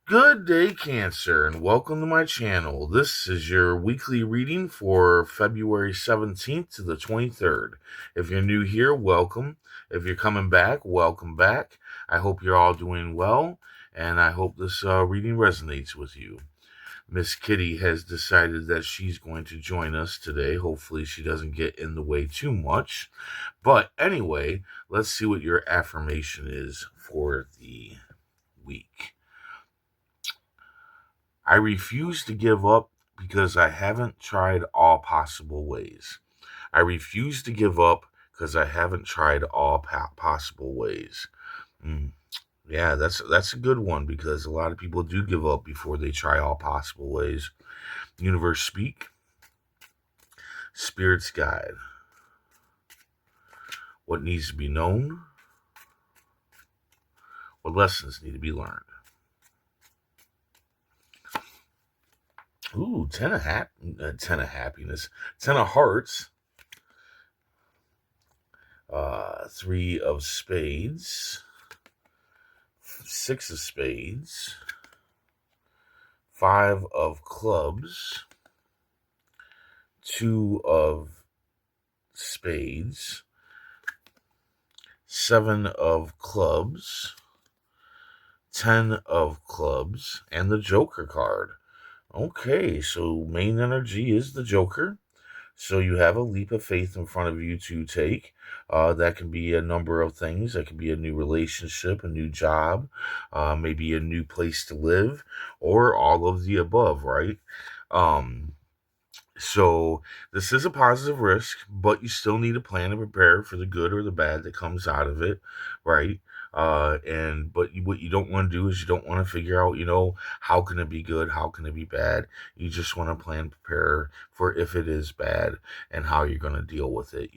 Good day, Cancer, and welcome to my channel. This is your weekly reading for February 17th to the 23rd. If you're new here, welcome. If you're coming back, welcome back. I hope you're all doing well, and I hope this reading resonates with you. Miss Kitty has decided that she's going to join us today. Hopefully, she doesn't get in the way too much. But anyway, let's see what your affirmation is for the week. I refuse to give up because I haven't tried all possible ways. I refuse to give up because I haven't tried all possible ways. Mm, yeah, that's a good one because a lot of people do give up before they try all possible ways. Universe speak, spirits guide. What needs to be known? What lessons need to be learned? Ooh, ten of happiness, 10 of hearts, three of spades, 6 of spades, 5 of clubs, 2 of spades, 7 of clubs, 10 of clubs, and the Joker card. Okay, so main energy is the Joker. So you have a leap of faith in front of you to take. That can be a number of things. That can be a new relationship, a new job, maybe a new place to live, or all of the above, right? Um, so this is a positive risk, but you still need a plan to prepare for the good or the bad that comes out of it, right? What you don't want to do is you don't want to figure out, how can it be good, how can it be bad. You just want to plan, prepare for if it is bad and how you're going to deal with it,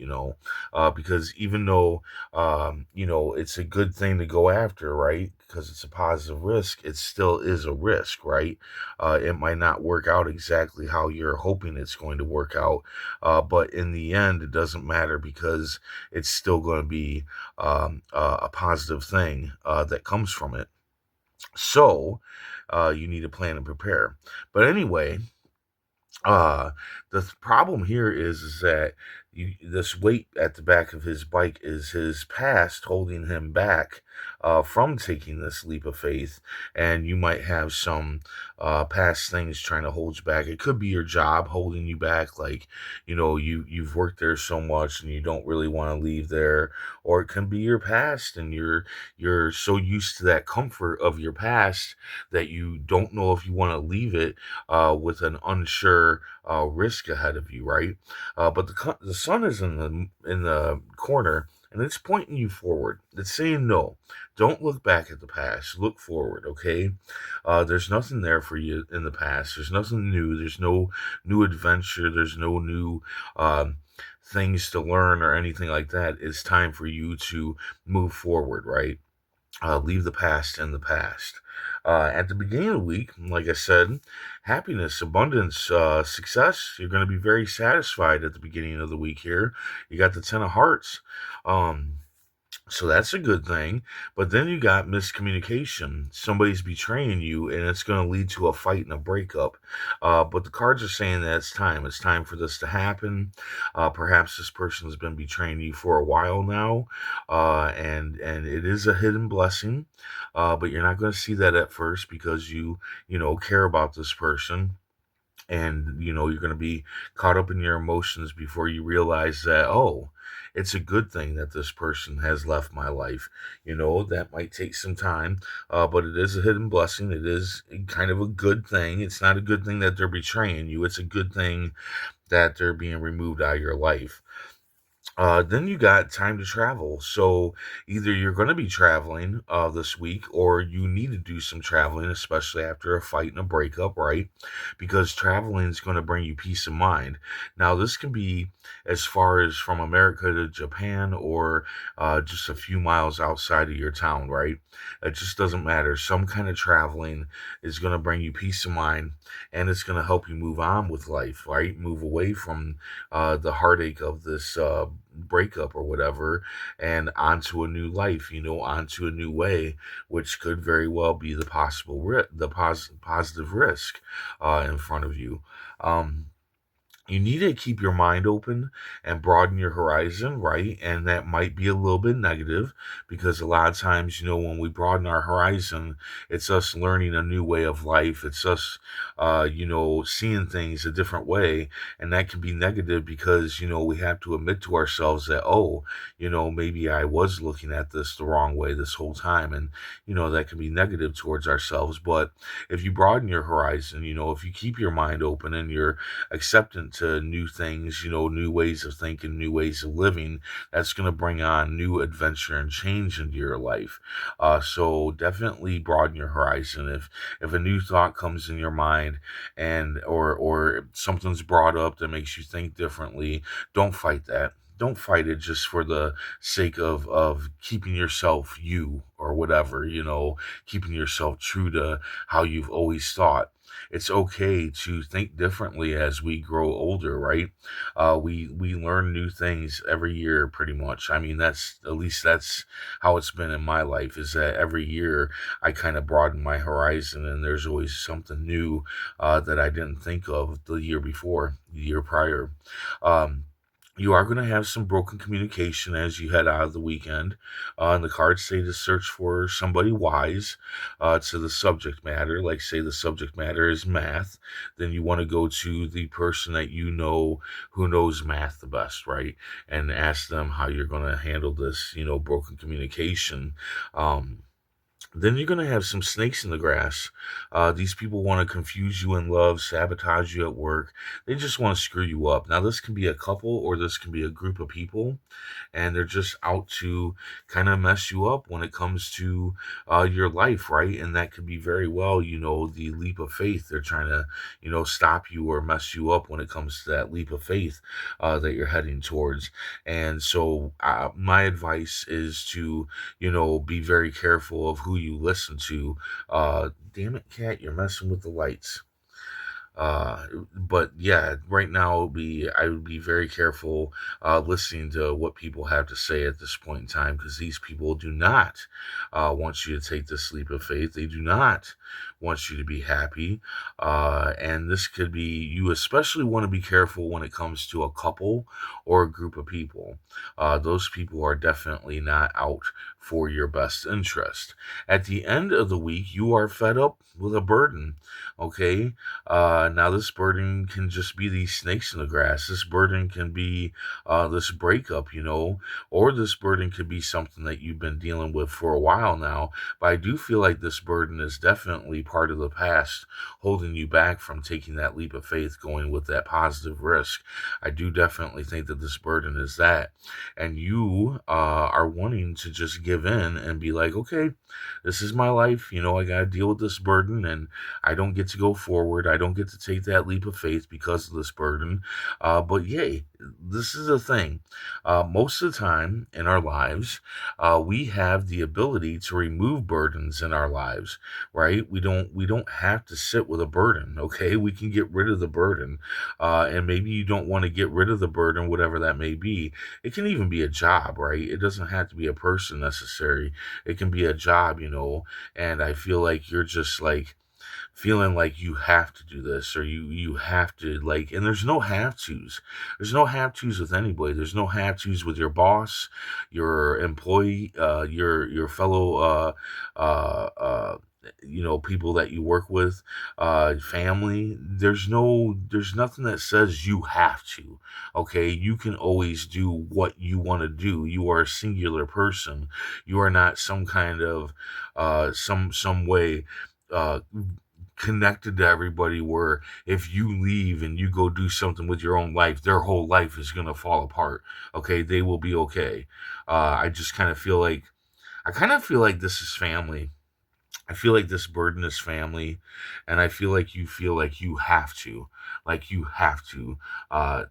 because even though it's a good thing to go after, right? Because it's a positive risk, it still is a risk, right? It might not work out exactly how you're hoping it's going to work out, but in the end, it doesn't matter because it's still going to be a positive thing that comes from it. So you need to plan and prepare. But anyway, uh, the problem here is that this weight at the back of his bike is his past holding him back from taking this leap of faith, and you might have some past things trying to hold you back. It could be your job holding you back, like you've worked there so much and you don't really want to leave there, or it can be your past and you're so used to that comfort of your past that you don't know if you want to leave it with an unsure risk ahead of you, right? But the sun is in the corner, and it's pointing you forward. It's saying no. Don't look back at the past. Look forward, okay? There's nothing there for you in the past. There's nothing new. There's no new adventure. There's no new things to learn or anything like that. It's time for you to move forward, right? Leave the past in the past. At the beginning of the week, like I said, happiness, abundance, success. You're going to be very satisfied at the beginning of the week here. You got the 10 of hearts. Um, so that's a good thing. But then you got miscommunication. Somebody's betraying you, and it's going to lead to a fight and a breakup. But the cards are saying that it's time. It's time for this to happen. Perhaps this person has been betraying you for a while now, and it is a hidden blessing. But you're not going to see that at first because you care about this person, and you're going to be caught up in your emotions before you realize that, oh, it's a good thing that this person has left my life. That might take some time, but it is a hidden blessing. It is kind of a good thing. It's not a good thing that they're betraying you. It's a good thing that they're being removed out of your life. Then you got time to travel. So either you're going to be traveling this week, or you need to do some traveling, especially after a fight and a breakup, right? Because traveling is going to bring you peace of mind. Now, this can be as far as from America to Japan, or just a few miles outside of your town, right? It just doesn't matter. Some kind of traveling is going to bring you peace of mind, and it's going to help you move on with life, right? Move away from the heartache of breakup or whatever, and onto a new life, onto a new way, which could very well be the positive risk in front of you. Um, you need to keep your mind open and broaden your horizon, right? And that might be a little bit negative because a lot of times, when we broaden our horizon, it's us learning a new way of life. It's us, seeing things a different way. And that can be negative because, we have to admit to ourselves that, oh, maybe I was looking at this the wrong way this whole time. And, that can be negative towards ourselves. But if you broaden your horizon, if you keep your mind open and you're acceptant to new things, new ways of thinking, new ways of living, that's going to bring on new adventure and change into your life. So definitely broaden your horizon. If a new thought comes in your mind and or something's brought up that makes you think differently, don't fight that. Don't fight it just for the sake of keeping yourself you or whatever, keeping yourself true to how you've always thought. It's okay to think differently as we grow older, right? We learn new things every year, pretty much. I mean, that's at least that's how it's been in my life. Is that every year I kind of broaden my horizon, and there's always something new that I didn't think of the year before, the year prior. Um, you are going to have some broken communication as you head out of the weekend. And the cards say to search for somebody wise to the subject matter. Like, say the subject matter is math, then you want to go to the person that you know who knows math the best, right? And ask them how you're going to handle this, broken communication. Um, then you're going to have some snakes in the grass. These people want to confuse you in love, sabotage you at work. They just want to screw you up. Now, this can be a couple or this can be a group of people, and they're just out to kind of mess you up when it comes to your life, right? And that could be very well, the leap of faith. They're trying to, stop you or mess you up when it comes to that leap of faith that you're heading towards. And so, my advice is to, be very careful of who you listen to. Damn it, cat, you're messing with the lights. But yeah, right now I would be very careful listening to what people have to say at this point in time because these people do not want you to take this leap of faith. They do not want you to be happy, and this could be you. Especially want to be careful when it comes to a couple or a group of people. Those people are definitely not out for your best interest. At the end of the week, you are fed up with a burden. Okay, now, this burden can just be these snakes in the grass. This burden can be this breakup, or this burden could be something that you've been dealing with for a while now. But I do feel like this burden is definitely part of the past, holding you back from taking that leap of faith, going with that positive risk. I do definitely think that this burden is that. And you are wanting to just give in and be like, okay, this is my life. I got to deal with this burden and I don't get to go forward. I don't get to take that leap of faith because of this burden. But yay, this is the thing. Most of the time in our lives, we have the ability to remove burdens in our lives, right? We don't have to sit with a burden. Okay, we can get rid of the burden, and maybe you don't want to get rid of the burden, whatever that may be. It can even be a job, right? It doesn't have to be a person necessary. It can be a job, and I feel like you're just like feeling like you have to do this or you have to like and there's no have to's with anybody. There's no have to's with your boss, your employee, your fellow people that you work with, family. There's nothing that says you have to. Okay, you can always do what you want to do. You are a singular person. You are not some kind of some way uh connected to everybody where if you leave and you go do something with your own life, their whole life is going to fall apart. Okay, they will be okay. I just kind of feel like this is family. I feel like this burden is family, and I feel like you have to. like you have to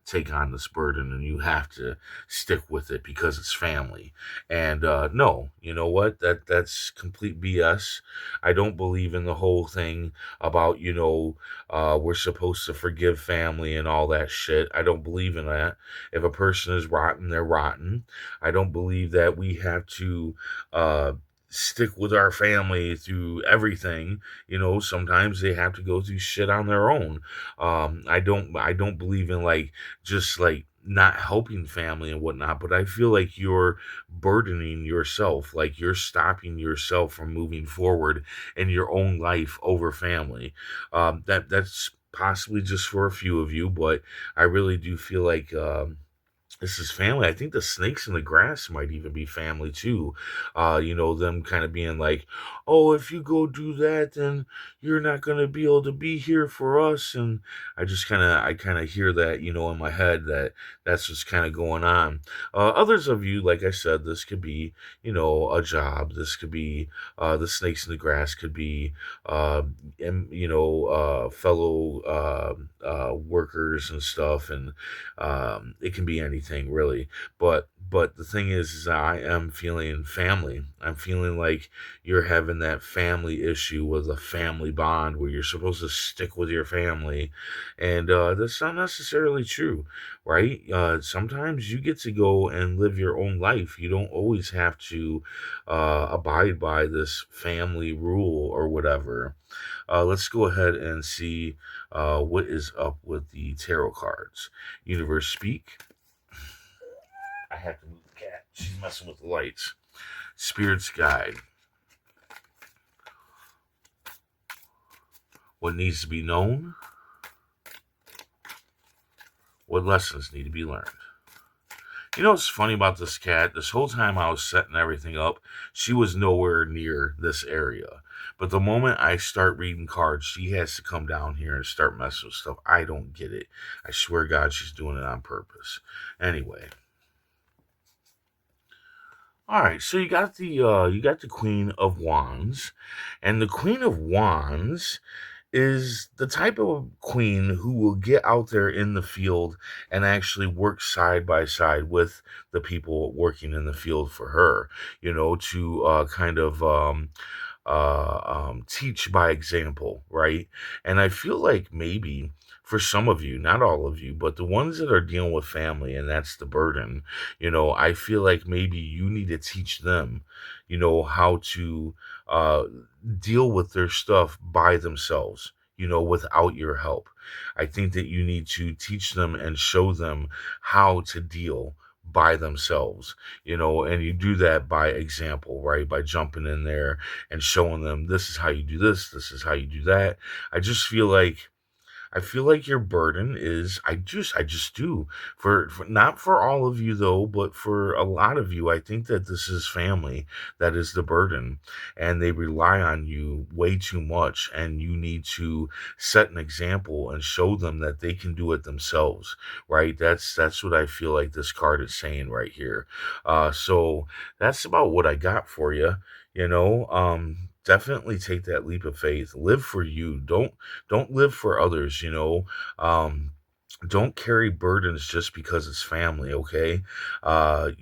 take on this burden and you have to stick with it because it's family. And no, you know what? That's complete BS. I don't believe in the whole thing about we're supposed to forgive family and all that shit. I don't believe in that. If a person is rotten, they're rotten. I don't believe that we have to uh, stick with our family through everything. Sometimes they have to go through shit on their own. I don't believe in like just like not helping family and whatnot, but I feel like you're burdening yourself, like you're stopping yourself from moving forward in your own life over family. That's possibly just for a few of you, but I really do feel like this is family. I think the snakes in the grass might even be family too. Them kind of being like, "Oh, if you go do that, then you're not gonna be able to be here for us." And I kind of hear that, in my head that that's what's kind of going on. Others of you, like I said, this could be, a job. This could be the snakes in the grass. Could be, fellow workers and stuff, and it can be anything really. But the thing is I am feeling family. I'm feeling like you're having that family issue with a family bond where you're supposed to stick with your family, and that's not necessarily true, right? Sometimes you get to go and live your own life. You don't always have to abide by this family rule or whatever. Let's go ahead and see what is up with the tarot cards. Universe speak. I have to move the cat. She's messing with the lights. Spirit's guide. What needs to be known? What lessons need to be learned? You know what's funny about this cat? This whole time I was setting everything up, she was nowhere near this area. But the moment I start reading cards, she has to come down here and start messing with stuff. I don't get it. I swear to God, she's doing it on purpose. Anyway, all right. So you got the Queen of Wands, and the Queen of Wands is the type of queen who will get out there in the field and actually work side by side with the people working in the field for her, to kind of teach by example, right? And I feel like maybe for some of you, not all of you, but the ones that are dealing with family and that's the burden, I feel like maybe you need to teach them, how to uh, deal with their stuff by themselves, without your help. I think that you need to teach them and show them how to deal by themselves, and you do that by example, right? By jumping in there and showing them this is how you do this is how you do that. I just feel like your burden is I just do for not for all of you though, but for a lot of you I think that this is family that is the burden, and they rely on you way too much, and you need to set an example and show them that they can do it themselves, right? That's what I feel like this card is saying right here. So that's about what I got for you. Definitely take that leap of faith. Live for you. Don't live for others. Don't carry burdens just because it's family, okay? And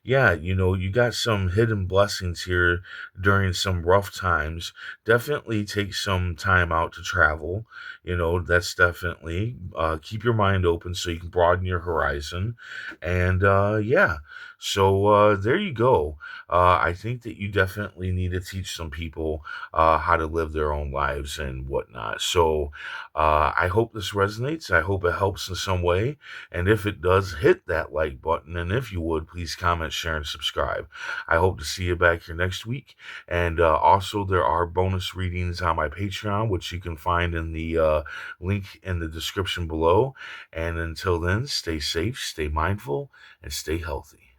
yeah, you got some hidden blessings here during some rough times. Definitely take some time out to travel. That's definitely keep your mind open so you can broaden your horizon. And yeah, so there you go. I think that you definitely need to teach some people how to live their own lives and whatnot. So I hope this resonates. I hope it helps in some way. And if it does, hit that like button. And if you would, please comment, share, and subscribe. I hope to see you back here next week. And also, there are bonus readings on my Patreon, which you can find in the link in the description below. And until then, stay safe, stay mindful, and stay healthy.